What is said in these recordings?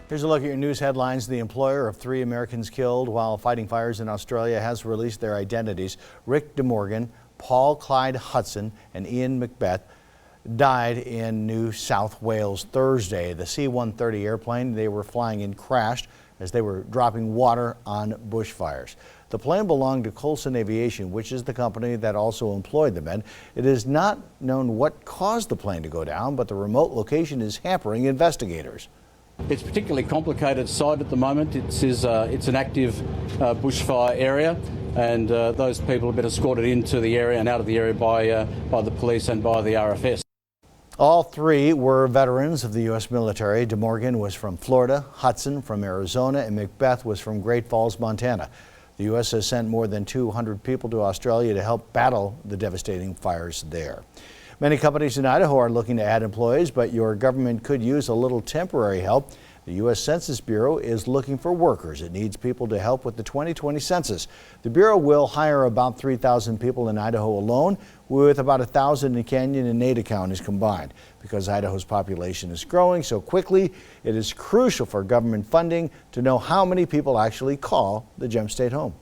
Here's a look at your news headlines. The employer of 3 Americans killed while fighting fires in Australia has released their identities. Rick DeMorgan, Paul Clyde Hudson, and Ian Macbeth died in New South Wales Thursday. The C-130 airplane they were flying in crashed as they were dropping water on bushfires. The plane belonged to Coulson Aviation, which is the company that also employed the men. It is not known what caused the plane to go down, but the remote location is hampering investigators. It's a particularly complicated site at the moment. It's an active bushfire area, and those people have been escorted into the area and out of the area by the police and by the RFS. All 3 were veterans of the U.S. military. DeMorgan was from Florida, Hudson from Arizona, and Macbeth was from Great Falls, Montana. The U.S. has sent more than 200 people to Australia to help battle the devastating fires there. Many companies in Idaho are looking to add employees, but your government could use a little temporary help. The U.S. Census Bureau is looking for workers. It needs people to help with the 2020 census. The Bureau will hire about 3,000 people in Idaho alone, with about 1,000 in Canyon and Ada counties combined. Because Idaho's population is growing so quickly, it is crucial for government funding to know how many people actually call the Gem State home.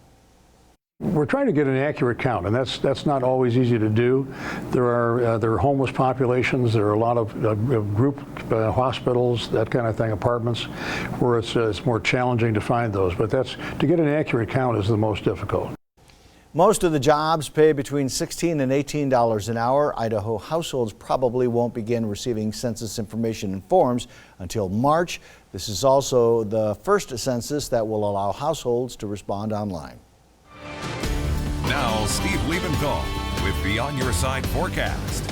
We're trying to get an accurate count, and that's not always easy to do. There are homeless populations. There are a lot of group hospitals, that kind of thing, apartments, where it's more challenging to find those. But to get an accurate count is the most difficult. Most of the jobs pay between $16 and $18 an hour. Idaho households probably won't begin receiving census information and forms until March. This is also the first census that will allow households to respond online. Now, Steve Liebenthal with the On Your Side forecast.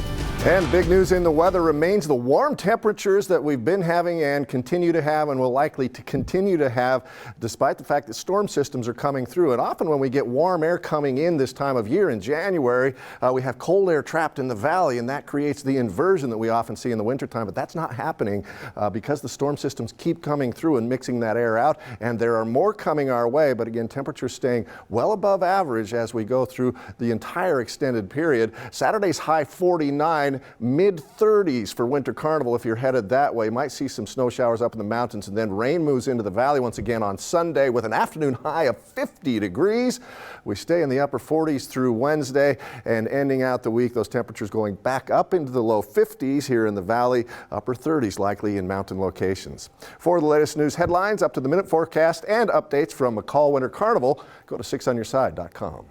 And big news in the weather remains the warm temperatures that we've been having and continue to have and will likely to continue to have, despite the fact that storm systems are coming through. And often when we get warm air coming in this time of year in January, we have cold air trapped in the valley, and that creates the inversion that we often see in the wintertime. But that's not happening because the storm systems keep coming through and mixing that air out. And there are more coming our way. But again, temperatures staying well above average as we go through the entire extended period. Saturday's high 49. Mid-30s for Winter Carnival if you're headed that way. Might see some snow showers up in the mountains, and then rain moves into the valley once again on Sunday with an afternoon high of 50 degrees. We stay in the upper 40s through Wednesday, and ending out the week, those temperatures going back up into the low 50s here in the valley, upper 30s likely in mountain locations. For the latest news headlines, up to the minute forecast, and updates from McCall Winter Carnival, go to 6onyourside.com.